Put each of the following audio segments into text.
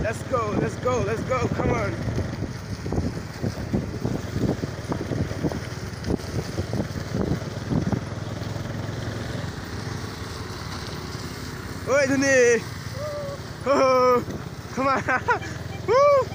let's go, let's go, let's go, come on. Oi, Tony! Oh, come on! Woo!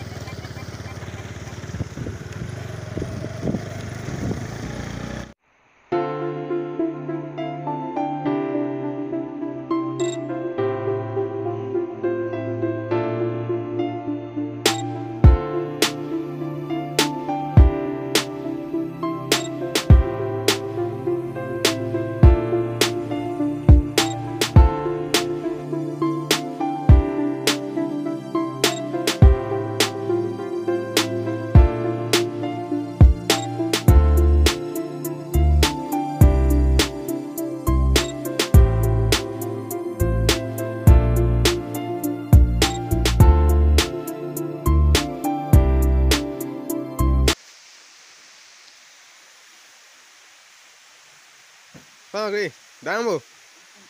Sao kì? Đang không?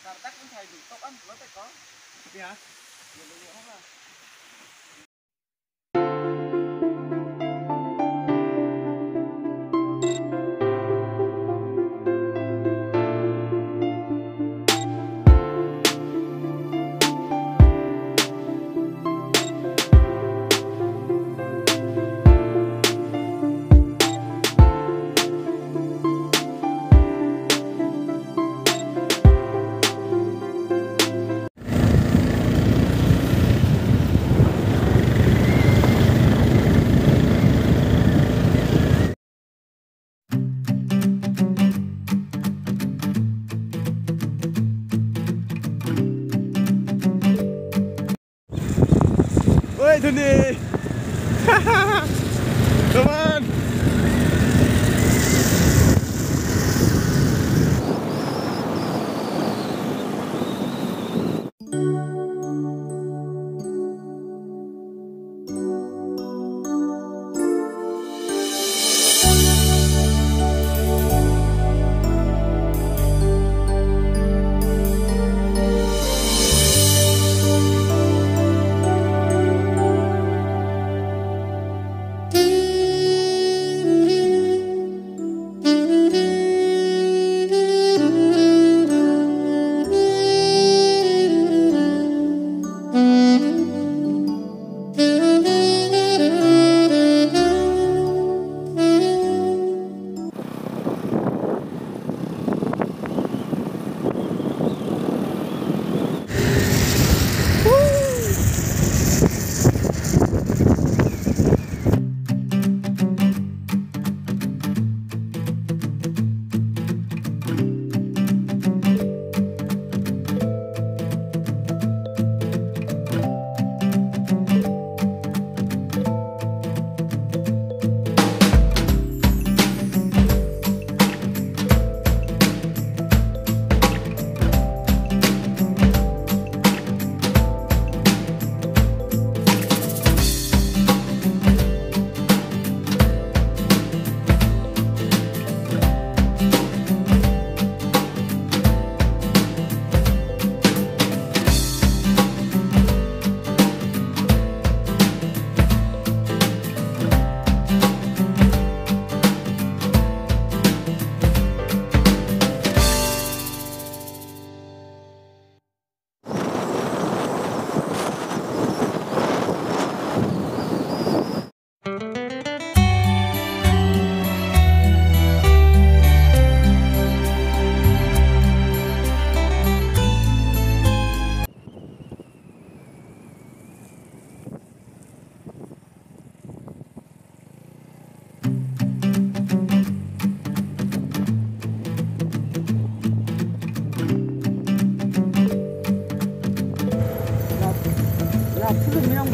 Tắt con thầy dùng tốc ăn, nó phải có. Đi hả? Oi, Tony! Come on!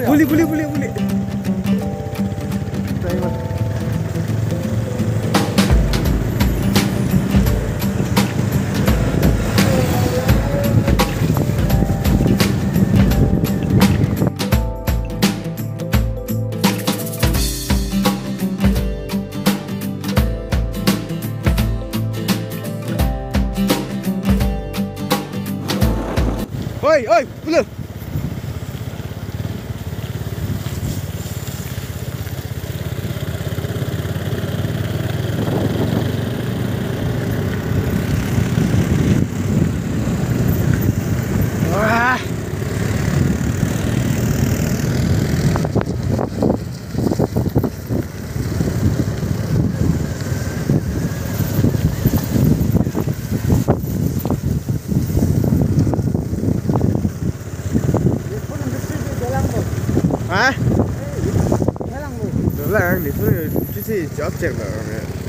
Boleh. Oi, boleh. Hah? Lang mo. Lang,你是就是脚剪的没？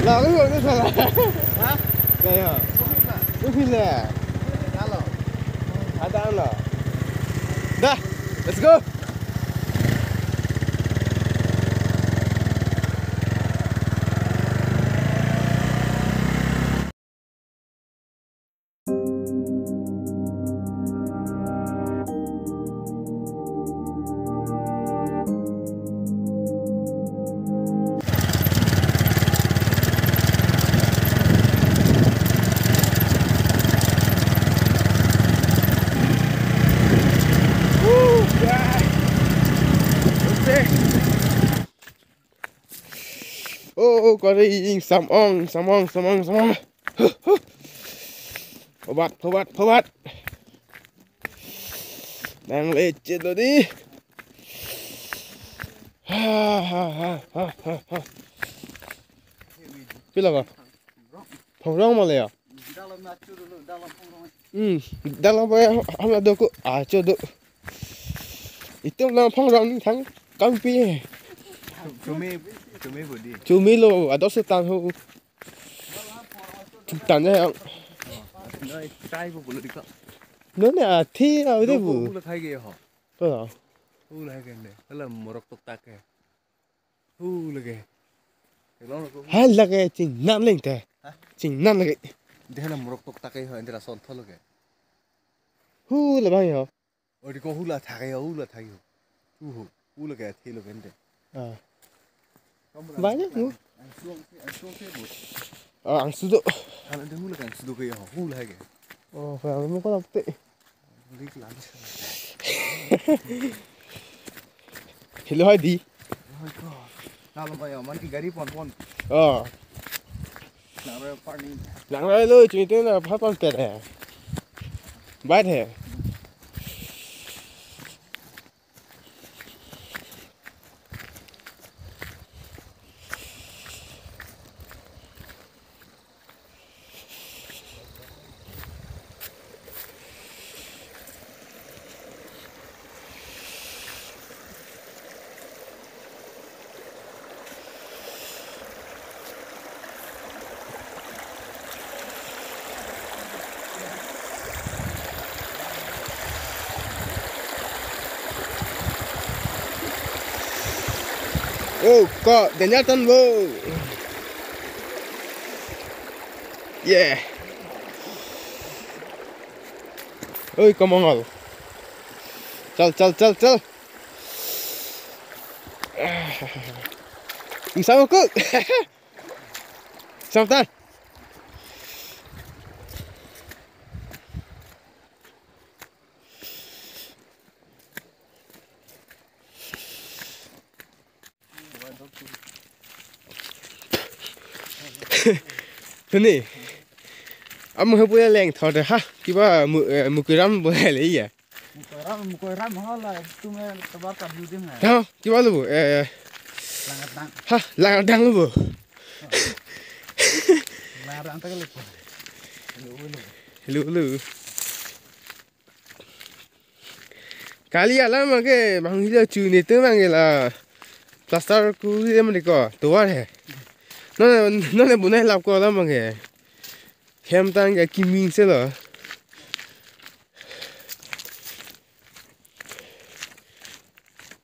Là cái người nó sao là Hả? đây hả? Không biết là. Cái pin nè. Đã rồi. Ada lah. Dah, let's go. Oh, có đi sắm on. Phô bát. Đang lên trên rồi đi. Biết là phòng rong mà lẹ. Dalam nacu dulu, dalam punggung. Dalam apa không là được à chưa được. Itu là phòng rong thắng cam pi. Cumi budi. Cumi lo, ada setan ho. Tàn đấy không? Nơi trai của bulu dikak. Nó là thi nào đấy bu. Bulu khai kìa họ. Có đâu? Bulu khai kìa này, đó là một rọc tục tạc kìa. Bulu kìa. Hay là cái chỉnh nam lên thế. Chỉnh nam là cái. Dia là một rọc tục tạc kìa họ, anh ta son thol kìa. Hu là bao nhiêu? Ở đi có hu là thạc kìa, hu là thạc kìa. Hu là kìa, thi là vấn đề. À. Bao nhiêu? Anh xuống thế bụt. Ang sudo. Anh đang hu là kìa, sudo kìa họ, hu là kìa. Phải không có làm tệ. Đi làm Hello hai đi. Oh God. Dalam bayar, man ki gari pon. Nak bayar party. Lặng đây luôn, chuyện tên là phát con pet hè. Bát hè. Oh, có đến nhát tân vô. Yeah. Ôi, có mong ngồi. Chal. Sao mà cứ. Sao tan? Thế này, ông hơi bữa lên thọ được ha, cái bà một cái ram bữa lấy gì à? Một cái ram hoa là tụi mình tập tập du đi mà. Đâu, cái bà luôn Langat dang. ha, lang đang luôn. Langat dang tak lep. Hello. Kali alam mà cái bằng như là chữ này tới bằng cái là plaster cũ em này có tổ này. Nó là bữa nay làm qua lắm mà cái hem tan cái kim minh sẽ là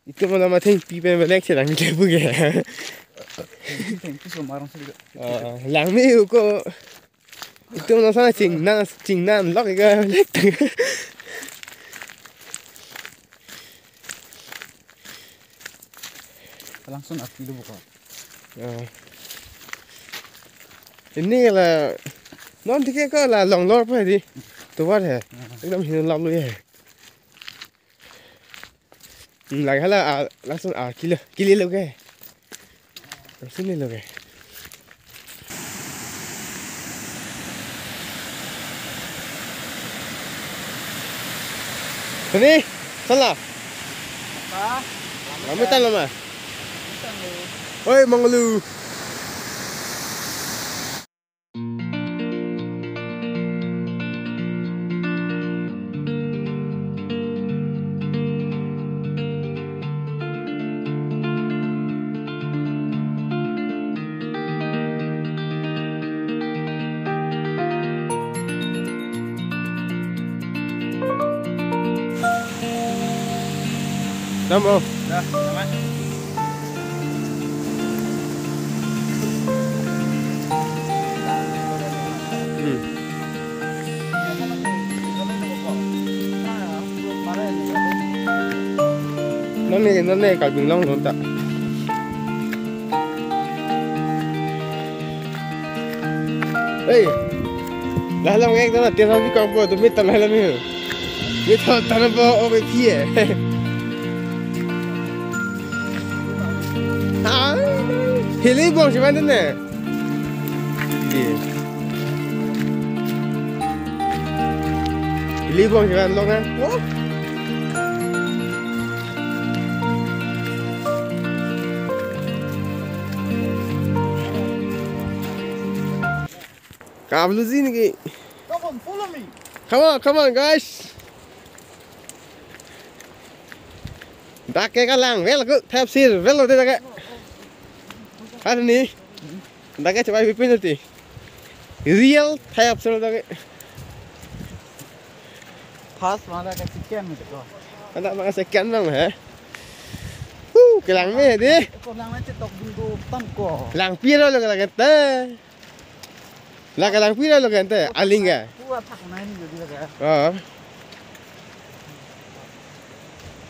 itu malah macam pipa belak je lang ni lebu ke. Itu semua orang sedikit. Lang ni ko itu malah sana cing nan lok ke belak tu. Langsung api dulu buka. Ini là non thì cái có là lòng lót phải đi. Tôi bắt hè. एकदम हिँड्न लाग्नु है. Lại hay là langsung kilo loge. Langsung ni loge. Ini salah. Apa? Lama tan lama. Oi, Mangalu. Namo. Dah, aman. Nó này Karbi Anglong luôn ta. Hey, lah lang ngek na tiyan ang kang po, tumit talay lang yun. Mit tanam po o may piye. Ah, hili bong siya man din eh. Hili bong siya man long ha. Wow. Kabluzi ni. Come on, follow me. Come on guys. Dak ke kalang, vel ke Thai-upsir, vel lo dak. Hari ni. Dak ke coba pipin nanti. Real Thai-upsir dak. Fast mana ka chicken gitu ko. Anak makan sekian bang ha. Kelang ni di. Ko lang na tok bundu tan ko. Lang piro lo kelang kata. Lah kelang piro lo kata, aling ka. Puwa thak na ni jodi ka. Oh.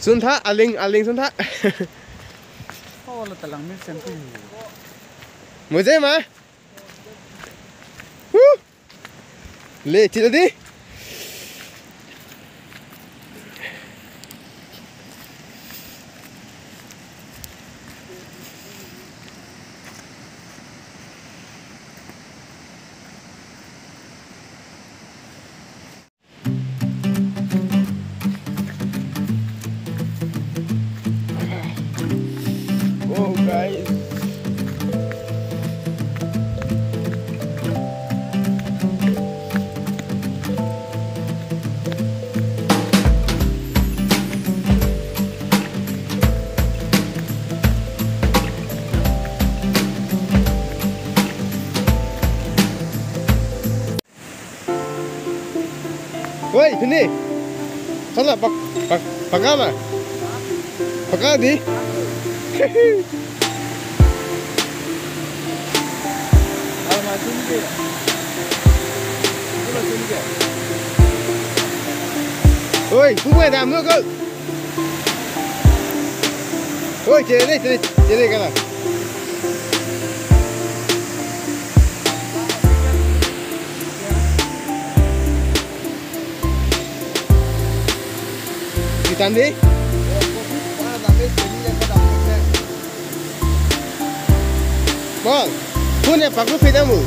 Suntha aling suntha. Oh, lo talang mi sen tu. Mujhe ma. Le chilo di. Oh guys. Woi, sini. Sana pakai apa? Pakai di. Alma tunge. Ko tunge. Ôi, không phải làm nữa cơ. Ôi, chế đây cái này. Đi tàn đi. Bang, punya pakai pedamu.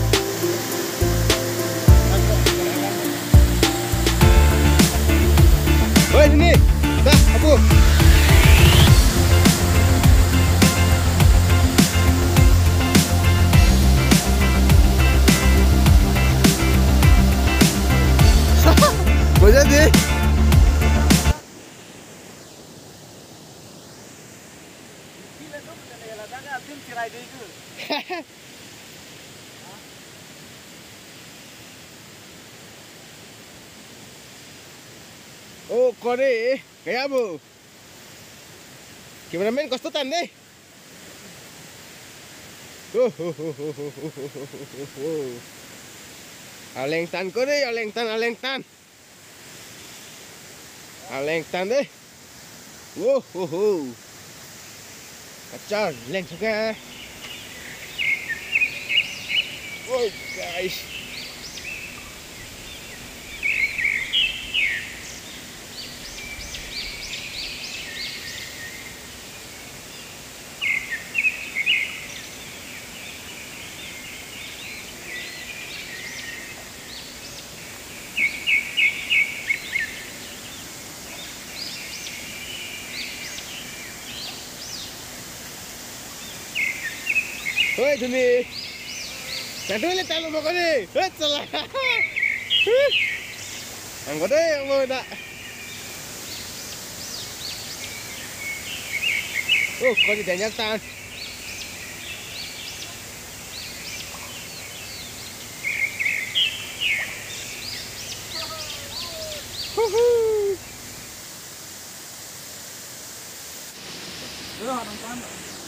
Oi, sini. Dah, aku. Boleh deh. Oh, kore, kayak apa? Cameraman kostotan deh. Aleng tan kore, aleng tan. Aleng tan deh. Kacau, leng juga. Oh guys. Oi, Juni. Jangan lihat talu mau kene. Salah. Angkat deh, mau tak? Oh, kau di banyak tan.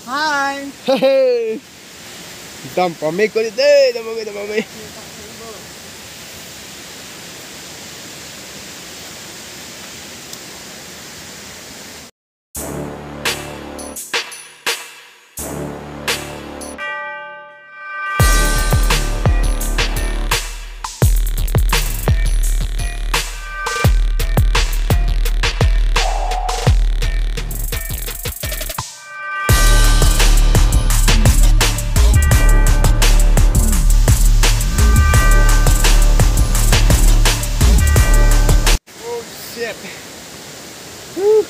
Hai. Hehe. Dam pamay ko dito, dam pamay. Shit. Woo.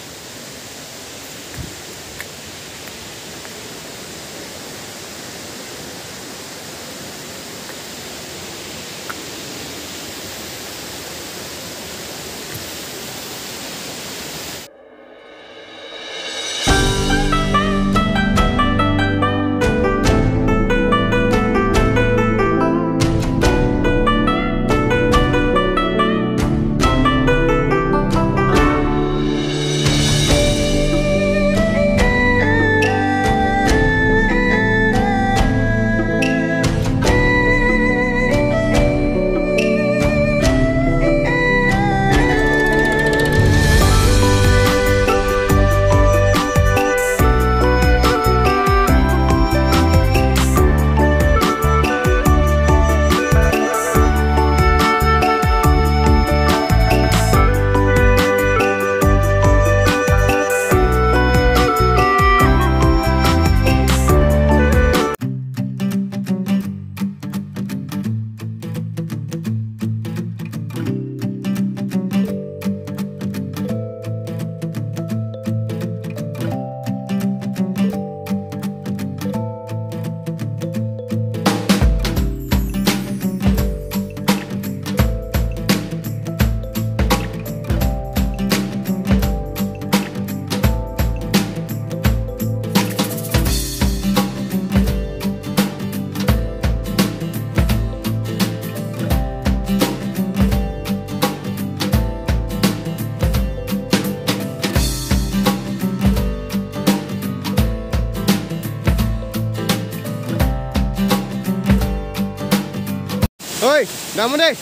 Ôi, nằm ở đây.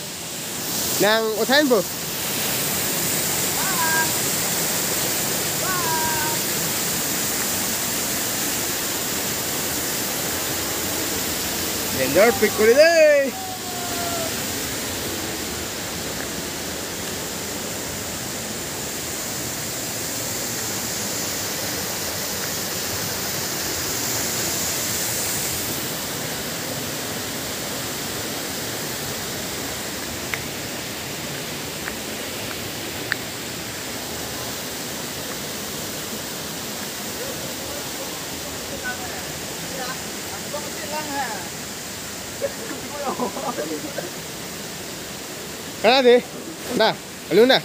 Nàng ở thanh bờ. Vendor piccoli dei. Cái gì? Nè, ở luôn nè.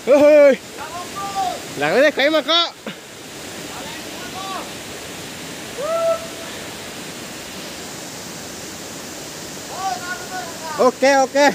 Ôi, là cái đấy mà có. Ok ok.